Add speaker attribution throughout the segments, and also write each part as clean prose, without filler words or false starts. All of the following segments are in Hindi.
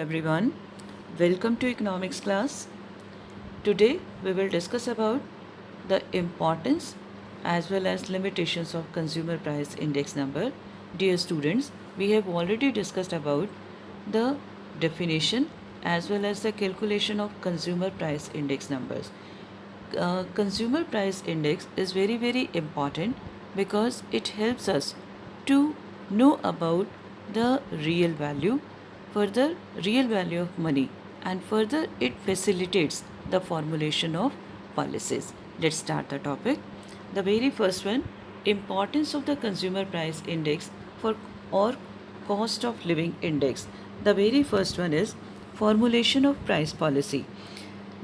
Speaker 1: Everyone, welcome to economics class. Today we will discuss about the importance as well as limitations of consumer price index number. Dear students, we have already discussed about the definition as well as the calculation of consumer price index numbers. Consumer price index is very important because it helps us to know about the real value, further real value of money, and further it facilitates the formulation of policies. Let's start the topic. The very first one, importance of the consumer price index for or cost of living index. The very first one is formulation of price policy.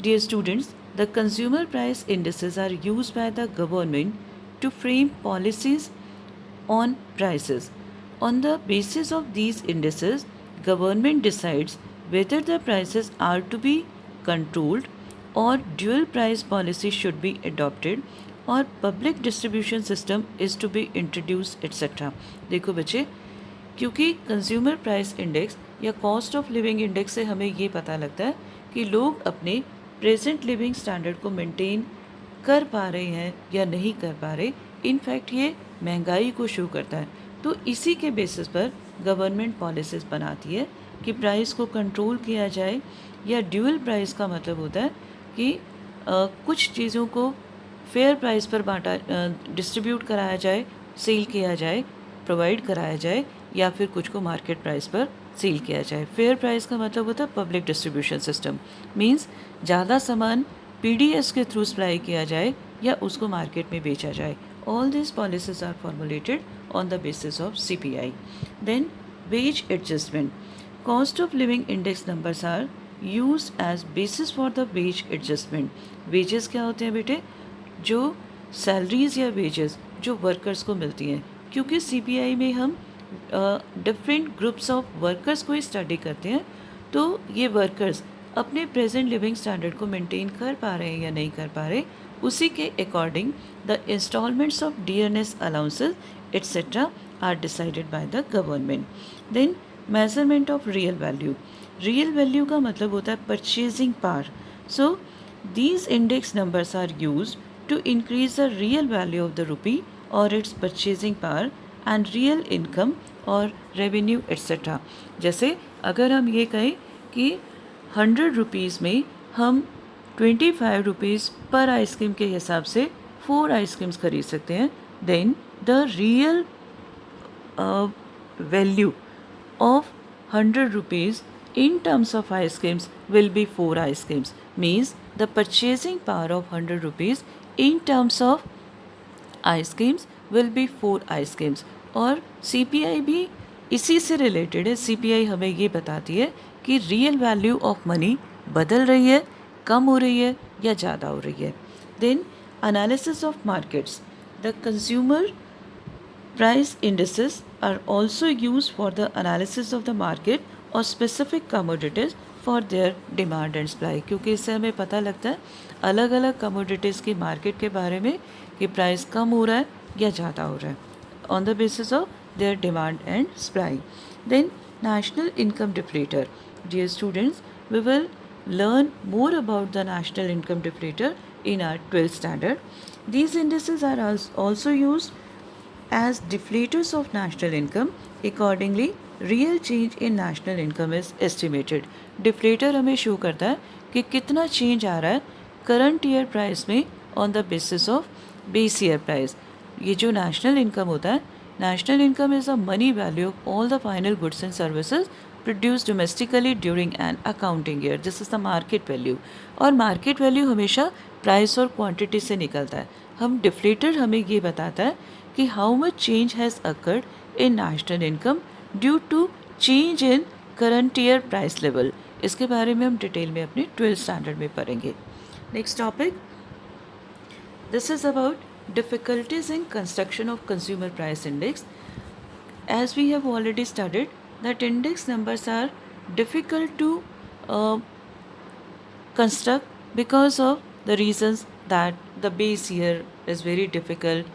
Speaker 1: Dear students, the consumer price indices are used by the government to frame policies on prices. On the basis of these indices, government decides whether the prices are to be controlled or dual price policy should be adopted और public distribution system is to be introduce et cetera. देखो बच्चे, क्योंकि कंज्यूमर प्राइस इंडेक्स या कॉस्ट ऑफ लिविंग इंडेक्स से हमें ये पता लगता है कि लोग अपने प्रेजेंट लिविंग स्टैंडर्ड को मेंटेन कर पा रहे हैं या नहीं कर पा रहे. इनफैक्ट ये महंगाई को शो करता है. तो इसी के बेसिस पर गवर्नमेंट पॉलिसीज़ बनाती है कि प्राइस को कंट्रोल किया जाए, या ड्यूअल प्राइस का मतलब होता है कि कुछ चीज़ों को फेयर प्राइस पर बांटा डिस्ट्रीब्यूट कराया जाए, सेल किया जाए, प्रोवाइड कराया जाए, या फिर कुछ को मार्केट प्राइस पर सेल किया जाए. फेयर प्राइस का मतलब होता है पब्लिक डिस्ट्रीब्यूशन सिस्टम. मींस ज़्यादा सामान पीडीएस के थ्रू सप्लाई किया जाए या उसको मार्केट में बेचा जाए. All this policies are formulated on the basis of CPI. Then wage adjustment. Cost of living index numbers are used as basis for the wage adjustment. Wages क्या होते हैं बेटे? जो सैलरीज या वेजेस जो वर्कर्स को मिलती हैं. क्योंकि CPI में हम डिफरेंट ग्रुप्स ऑफ वर्कर्स को ही स्टडी करते हैं, तो ये वर्कर्स अपने प्रेजेंट लिविंग स्टैंडर्ड को मेंटेन कर पा रहे हैं या नहीं कर पा रहे, उसी के according the instalments of dearness allowances etc. are decided by the government. Then measurement of real value. Real value का मतलब होता है purchasing power. So these index numbers are used to increase the real value of the rupee or its purchasing power and real income और revenue etc. जैसे अगर हम ये कहें कि 100 रुपीज़ में हम 25 रुपीज़ पर आइसक्रीम के हिसाब से 4 आइसक्रीम्स खरीद सकते हैं, then the real value of 100 rupees in terms of ice creams will be 4 ice creams. Means the purchasing power of 100 rupees in terms of ice creams will be 4 ice creams. और CPI भी इसी से रिलेटेड है. CPI हमें ये बताती है कि रियल वैल्यू ऑफ मनी बदल रही है, कम हो रही है या ज़्यादा हो रही है. Then analysis of markets. The consumer price indices are also used for the analysis of the market or specific commodities for their demand and supply. क्योंकि इससे हमें पता लगता है अलग अलग कमोडिटीज़ की मार्केट के बारे में कि प्राइस कम हो रहा है या ज़्यादा हो रहा है on the basis of their demand and supply. Then national income deflator. Dear students, we will learn more about the national income deflator in our 12th standard. These indices are also used as deflators of national income. Accordingly, real change in national income is estimated. Deflator हमें शो करता है कि कितना चेंज आ रहा है करंट ईयर प्राइस में on the basis of base year price. ये जो नेशनल इनकम होता है, national income is a money value of all the final goods and services produced domestically during an accounting year. This is the market value. और market value हमेशा price और quantity से निकलता है. हम deflator हमें ये बताता है कि how much change has occurred in national income due to change in current year price level. इसके बारे में हम डिटेल में अपने 12th standard में पढ़ेंगे. Next topic. This is about difficulties in construction of consumer price index. As we have already studied, that index numbers are difficult to construct because of the reasons that the base year is very difficult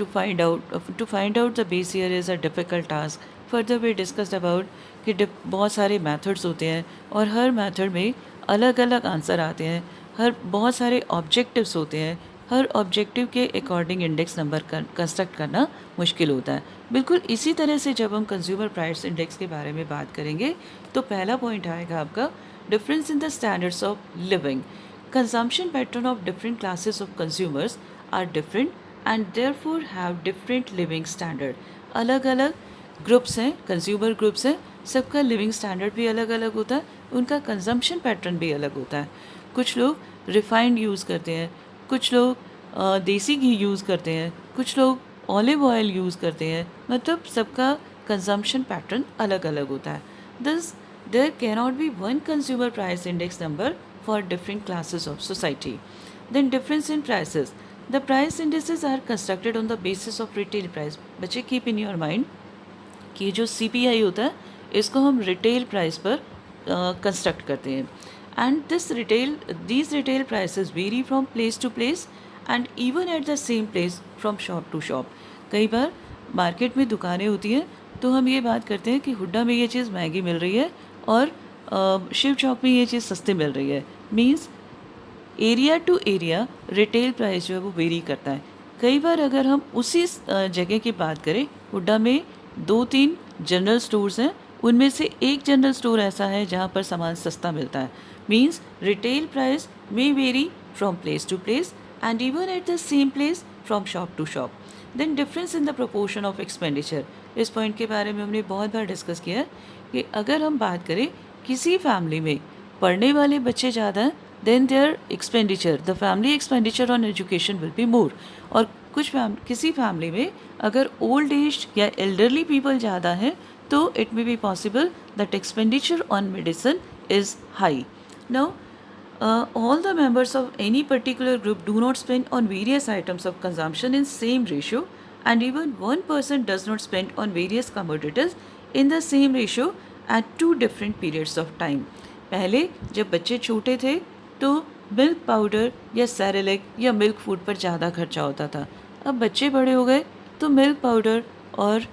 Speaker 1: to find out. To find out the base year is a difficult task. Further we discussed about कि बहुत सारे मेथड्स होते हैं और हर मेथड में अलग अलग आंसर आते हैं, हर बहुत सारे ऑब्जेक्टिव्स होते हैं, हर ऑब्जेक्टिव के अकॉर्डिंग इंडेक्स नंबर कंस्ट्रक्ट करना मुश्किल होता है। बिल्कुल इसी तरह से जब हम कंज्यूमर प्राइस इंडेक्स के बारे में बात करेंगे तो पहला पॉइंट आएगा आपका difference in the standards of living. Consumption pattern of different classes of consumers are different and therefore have different living standard. अलग अलग ग्रुप्स हैं, कंज्यूमर ग्रुप्स हैं, सबका लिविंग स्टैंडर्ड भी अलग अलग होता है, उनका कंजम्पशन पैटर्न भी अलग होता है। कुछ लोग रिफाइंड यूज़ करते हैं, कुछ लोग देसी घी यूज़ करते हैं, कुछ लोग ऑलिव ऑयल यूज़ करते हैं, मतलब सबका कंजम्पशन पैटर्न अलग अलग होता है। This there can not be one consumer price index number for different classes of society. Then difference in prices, the price indexes are constructed on the basis of retail price. बच्चे कीप इन योर माइंड कि जो CPI होता है इसको हम रिटेल प्राइस पर कंस्ट्रक्ट करते हैं and these retail prices vary from place to place and even at the same place from shop to shop। कई बार मार्केट में दुकानें होती हैं तो हम ये बात करते हैं कि हुड्डा में ये चीज़ महंगी मिल रही है और शिव चौक में ये चीज़ सस्ती मिल रही है। Means area to area retail price जो है वो वेरी करता है। कई बार अगर हम उसी जगह की बात करें, हुड्डा में 2-3 जनरल स्टोर्स हैं, उनमें से एक जनरल स्टोर ऐसा है जहाँ पर सामान सस्ता मिलता है। Means retail price may vary from place to place and even at the same place from shop to shop. Then difference in the proportion of expenditure. इस पॉइंट के बारे में हमने बहुत बार डिस्कस किया है कि अगर हम बात करें किसी फैमिली में पढ़ने वाले बच्चे ज़्यादा हैं, then their expenditure, the family expenditure on education will be more। और किसी फैमिली में अगर ओल्ड एज या एल्डरली पीपल ज़्यादा हैं तो it may be possible that expenditure on medicine is high. Now all the members of any particular group do not spend on various items of consumption in same ratio and even one person does not spend on various commodities in the same ratio at two different periods of time। पहले जब बच्चे छोटे थे तो मिल्क पाउडर या सेरेलेक या मिल्क फूड पर ज़्यादा खर्चा होता था। अब बच्चे बड़े हो गए तो मिल्क पाउडर और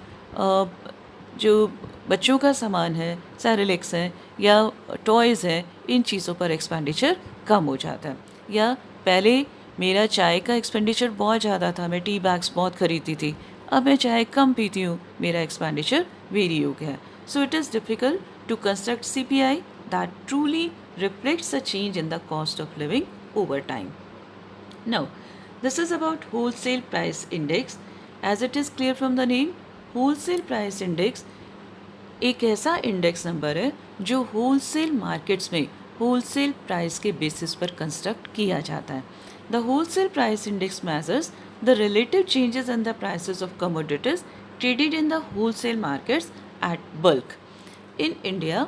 Speaker 1: जो बच्चों का सामान है, सेरेलेक्स हैं या टॉयज़ हैं, इन चीज़ों पर एक्सपेंडिचर कम हो जाता है। या पहले मेरा चाय का एक्सपेंडिचर बहुत ज़्यादा था, मैं टी बैग्स बहुत ख़रीदती थी, अब मैं चाय कम पीती हूँ, मेरा एक्सपेंडिचर वेरी हो गया है। So it is difficult to construct CPI that truly reflects a change in the cost of living over time. Now, this is about wholesale price index. As it is clear from the name, wholesale price index एक ऐसा इंडेक्स नंबर है जो होलसेल मार्केट्स में होलसेल प्राइस के बेसिस पर कंस्ट्रक्ट किया जाता है। The wholesale price index measures the relative changes in the prices of commodities traded in the wholesale markets at bulk. In India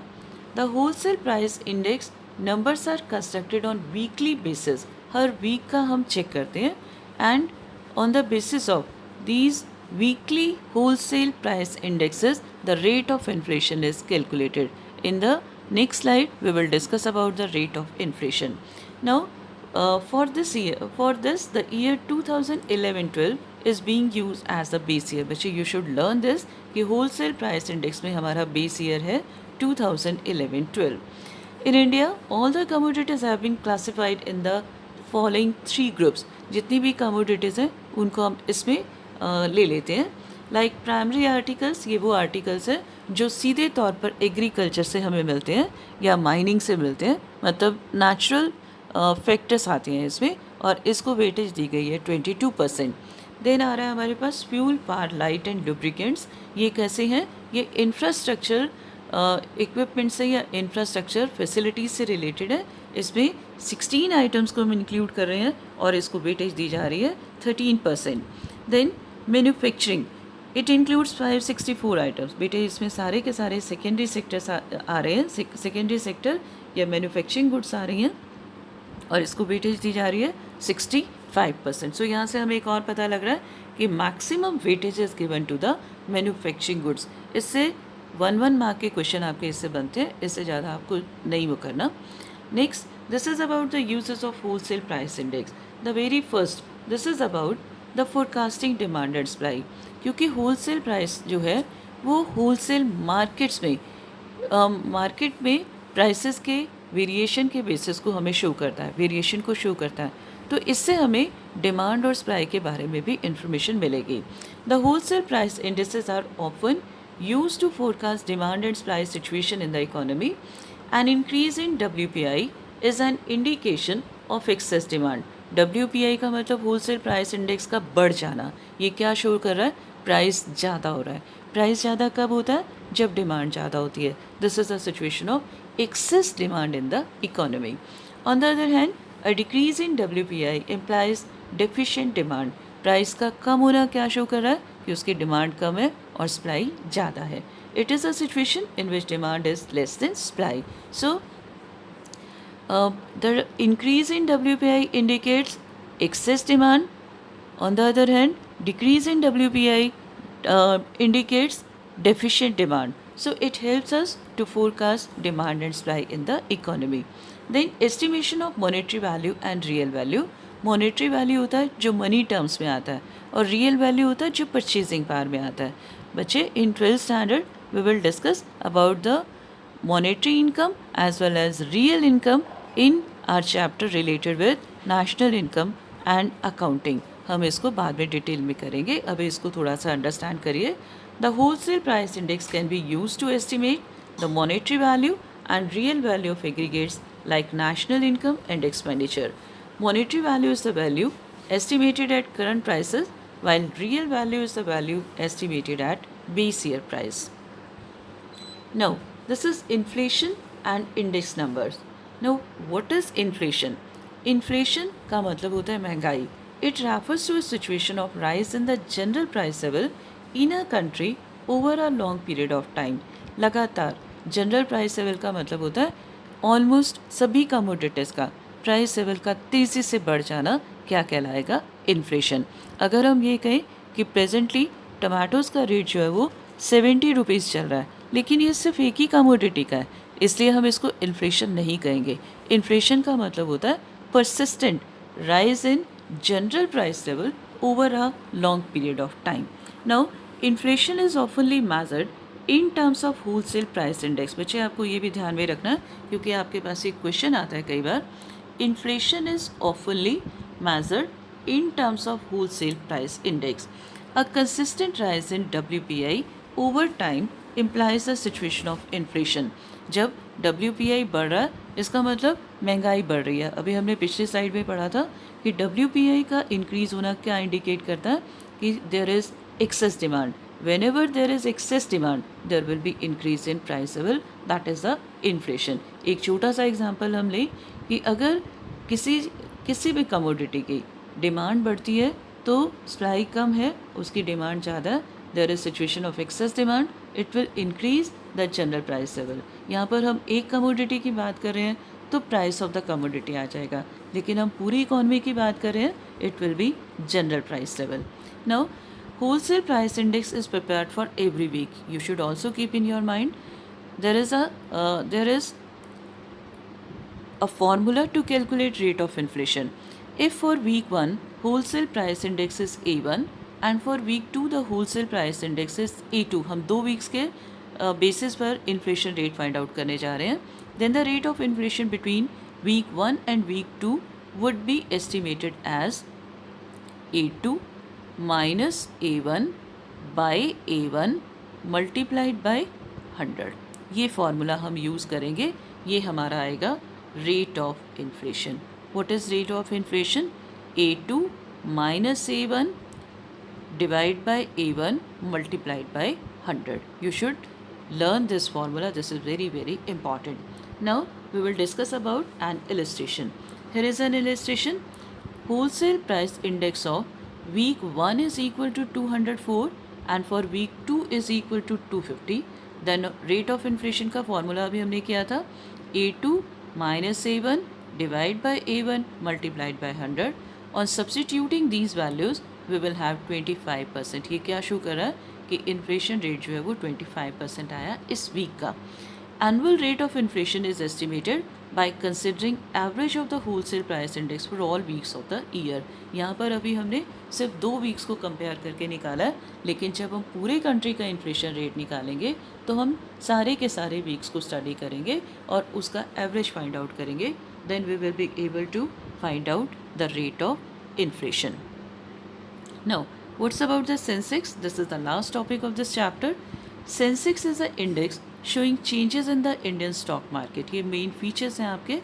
Speaker 1: the wholesale price index numbers are constructed on weekly basis। हर वीक का हम चेक करते हैं and on the basis of these weekly wholesale price indexes the rate of inflation is calculated। In the next slide we will discuss about the rate of inflation। Now for this the year 2011-12 is being used as the base year। बच्चे you should learn this कि wholesale price index में हमारा base year है 2011-12। In India, all the commodities have been classified in the following 3 groups। जितनी भी commodities हैं उनको हम इसमें ले लेते हैं। लाइक प्राइमरी आर्टिकल्स, ये वो आर्टिकल्स हैं जो सीधे तौर पर एग्रीकल्चर से हमें मिलते हैं या माइनिंग से मिलते हैं, मतलब नेचुरल फैक्टर्स आते हैं इसमें और इसको वेटेज दी गई है 22%। देन आ रहा है हमारे पास fuel, power, light and lubricants. ये कैसे हैं? ये इंफ्रास्ट्रक्चर इक्विपमेंट से या इंफ्रास्ट्रक्चर फैसिलिटीज़ से रिलेटेड है। इसमें 16 आइटम्स को हम इंक्लूड कर रहे हैं और इसको वेटेज दी जा रही है 13%। Then manufacturing, it includes 564 items. बेटे इसमें सारे के सारे सेकेंडरी सेक्टर्स आ रहे हैं, सेकेंडरी सेक्टर या मैन्युफैक्चरिंग गुड्स आ रही हैं और इसको वेटेज दी जा रही है 65%। सो यहाँ से हमें एक और पता लग रहा है कि maximum weightage is given to the manufacturing goods. इससे 1 मार्क के क्वेश्चन आपके इससे बनते हैं, इससे ज़्यादा आपको नहीं वो करना। Next, this is about the uses of wholesale price index. The very first, this is about the forecasting demand and supply. क्योंकि होलसेल प्राइस जो है वो होलसेल मार्केट्स में मार्केट में प्राइसेस के वेरिएशन के बेसिस को हमें शो करता है, वेरिएशन को शो करता है। तो इससे हमें डिमांड और सप्लाई के बारे में भी इंफॉर्मेशन मिलेगी। The wholesale price indices are often use to forecast demand and supply situation in the economy. An increase in WPI is an indication of excess demand. WPI का मतलब होलसेल प्राइस इंडेक्स का बढ़ जाना। ये क्या शो कर रहा है? प्राइस ज़्यादा हो रहा है। प्राइस ज़्यादा कब होता है? जब डिमांड ज़्यादा होती है। This is a situation of excess demand in the economy. On the other hand, a decrease in WPI implies deficient demand. Price का कम होना क्या शो कर रहा है? कि उसकी डिमांड कम है और सप्लाई ज़्यादा है। It is a situation in which demand is less than supply. So the increase in WPI indicates excess demand. On the other hand, decrease in WPI indicates deficient demand. So it helps us to forecast demand and supply in the economy. Then estimation of monetary value and real value. Monetary value होता है जो मनी टर्म्स में आता है और रियल वैल्यू होता है जो परचेजिंग पावर में आता है। बच्चे, in 12th standard we will discuss about the monetary income as well as real income in our chapter related with national income and accounting. हम इसको बाद में डिटेल में करेंगे, अभी इसको थोड़ा सा अंडरस्टैंड करिए। The wholesale price index can be use to estimate the monetary value and real value of aggregates like national income and expenditure. Monetary value is the value estimated at current prices, while real value is the value estimated at base year price. Now, this is inflation and index numbers. Now, what is inflation? Inflation का मतलब होता है महंगाई. It refers to a situation of rise in the general price level in a country over a long period of time. लगातार जनरल प्राइस लेवल का मतलब होता है ऑलमोस्ट सभी कमोडिटीज़ का प्राइस लेवल का तेज़ी से बढ़ जाना क्या कहलाएगा? इन्फ्लेशन। अगर हम ये कहें कि प्रेजेंटली टमाटोज़ का रेट जो है वो 70 रुपीज़ चल रहा है, लेकिन ये सिर्फ एक ही कमोडिटी का है, इसलिए हम इसको इन्फ्लेशन नहीं कहेंगे। इन्फ्लेशन का मतलब होता है persistent rise in general price level over a long period of time. Now, inflation is oftenly measured in terms of wholesale price index. बच्चे, आपको ये भी ध्यान में रखना क्योंकि आपके पास एक क्वेश्चन आता है कई बार। Inflation is oftenly measured in terms of wholesale price index. A consistent rise in WPI over time implies a situation of inflation. जब WPI बढ़ रहा है इसका मतलब महंगाई बढ़ रही है। अभी हमने पिछले स्लाइड में पढ़ा था कि WPI का इंक्रीज़ होना क्या इंडिकेट करता है? कि there is excess demand. Whenever there is excess demand, there will be increase in price level. That is the inflation. एक छोटा सा एग्जांपल हम लें कि अगर किसी भी कमोडिटी की डिमांड बढ़ती है तो सप्लाई कम है, उसकी डिमांड ज़्यादा है, there is situation of excess demand, it will increase the general price level. यहाँ पर हम एक कमोडिटी की बात कर रहे हैं तो प्राइस ऑफ द कमोडिटी आ जाएगा, लेकिन हम पूरी इकोनॉमी की बात कर रहे हैं, it will be general price level. Now, wholesale price index is prepared for every week. You should also keep in your mind there is a formula to calculate rate of inflation. If for week 1 wholesale price index is A1 and for week 2 the wholesale price index is A2, हम 2 weeks के basis पर inflation rate find out करने जा रहे हैं, then the rate of inflation between week 1 and week 2 would be estimated as A2 minus A1 by A1 multiplied by 100. ये फॉर्मूला हम यूज़ करेंगे, ये हमारा आएगा rate of inflation. What is rate of inflation? A2 minus A1 divide by A1 multiplied by 100. You should learn this formula. This is very, very important. Now we will discuss about an illustration. Here is an illustration. Wholesale price index of week 1 is equal to 204 and for week 2 is equal to 250. Then rate of inflation का formula अभी हमने किया था A2 minus A1 divide by A1 multiplied by 100. On substituting these values we will have 25%. ये क्या शो कर रहा है कि इन्फ्लेशन रेट जो है वो 25% आया इस वीक का. Annual rate of inflation is estimated by considering average of the wholesale price index for all weeks of the year. यहाँ पर अभी हमने सिर्फ 2 वीक्स को कंपेयर करके निकाला है, लेकिन जब हम पूरे कंट्री का इन्फ्लेशन रेट निकालेंगे तो हम सारे के सारे वीक्स को स्टडी करेंगे और उसका एवरेज फाइंड आउट करेंगे. Then we will be able to find out the rate of inflation. Now, what's about the Sensex? This is the last topic of this chapter. Sensex is an index showing changes in the Indian stock market. ये मेन फीचर्स हैं आपके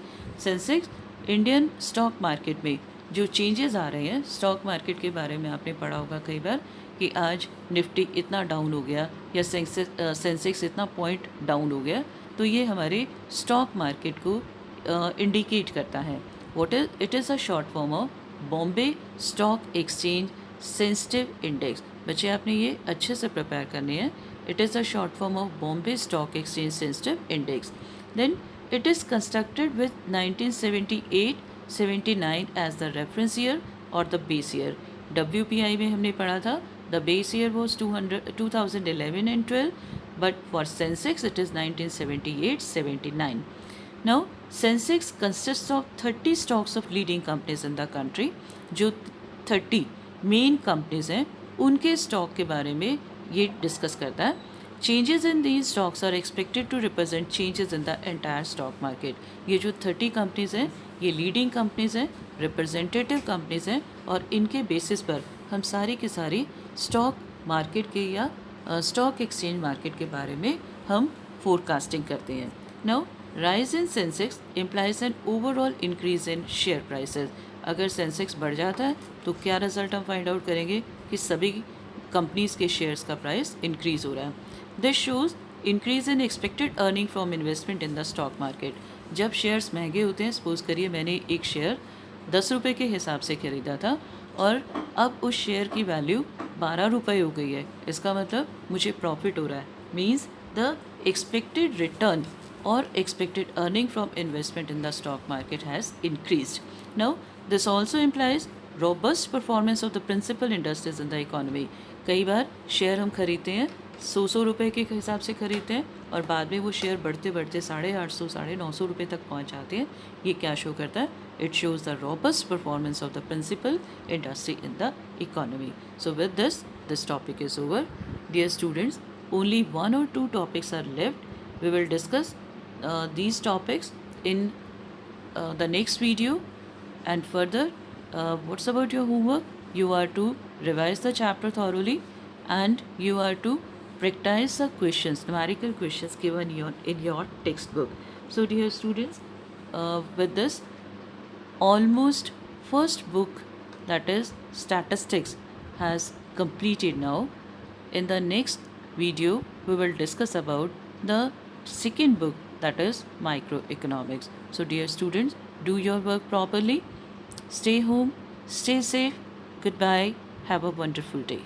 Speaker 1: सेंसेक्स. इंडियन स्टॉक मार्केट में जो चेंजेस आ रहे हैं, स्टॉक मार्केट के बारे में आपने पढ़ा होगा कई बार कि आज निफ्टी इतना डाउन हो गया या सेंसेक्स इतना पॉइंट डाउन हो गया, तो ये हमारे स्टॉक मार्केट को इंडिकेट करता है. It is a short form of Bombay stock exchange sensitive index. बच्चे आपने ये अच्छे से प्रिपेयर करने हैं. It is a short form of Bombay stock exchange sensitive index. Then it is constructed with 1978-79 as the reference year और द बेस ईयर. WPI में हमने पढ़ा था the base year was 2011 and 12, but for Sensex it is 1978-79. Now Sensex consists of 30 stocks of leading companies in the country. जो 30 मेन कंपनीज हैं उनके स्टॉक के बारे में ये डिस्कस करता है. Changes in these stocks are expected to represent changes in the entire stock market. ये जो 30 कंपनीज हैं ये लीडिंग कंपनीज हैं, रिप्रेजेंटेटिव कंपनीज हैं, और इनके बेसिस पर हम सारी की सारी स्टॉक मार्केट के या स्टॉक एक्सचेंज मार्केट के बारे में हम फोरकास्टिंग करते हैं. Now rise in Sensex implies an overall increase in share prices. अगर सेंसेक्स बढ़ जाता है तो क्या रिजल्ट हम फाइंड आउट करेंगे कि सभी कंपनीज़ के शेयर्स का प्राइस इंक्रीज़ हो रहा है. This shows increase in expected earning from investment in the stock market. जब शेयर्स महंगे होते हैं, सपोज करिए मैंने एक शेयर 10 रुपये के हिसाब से ख़रीदा था और अब उस शेयर की वैल्यू 12 रुपये हो गई है, इसका मतलब मुझे प्रॉफिट हो रहा है. Means the expected return or expected earning from investment in the stock market has increased. Now, this also implies robust performance of the principal industries in the economy. कई बार शेयर हम खरीदते हैं 100 रुपये के हिसाब से खरीदते हैं और बाद में वो शेयर बढ़ते बढ़ते 850 950 रुपये तक पहुंच जाते हैं. ये क्या शो करता है? It shows the robust performance of the principal industry in the economy. So with this topic is over. Dear students, only 1 or 2 topics are left. We will discuss these topics in the next video, and further what's about your homework? You are to revise the chapter thoroughly and you are to practice the questions, numerical questions given in your textbook. So dear students, with this almost first book, that is statistics, has completed now. In the next video we will discuss about the second book, that is microeconomics. So dear students, do your work properly. Stay home, stay safe. Goodbye. Have a wonderful day.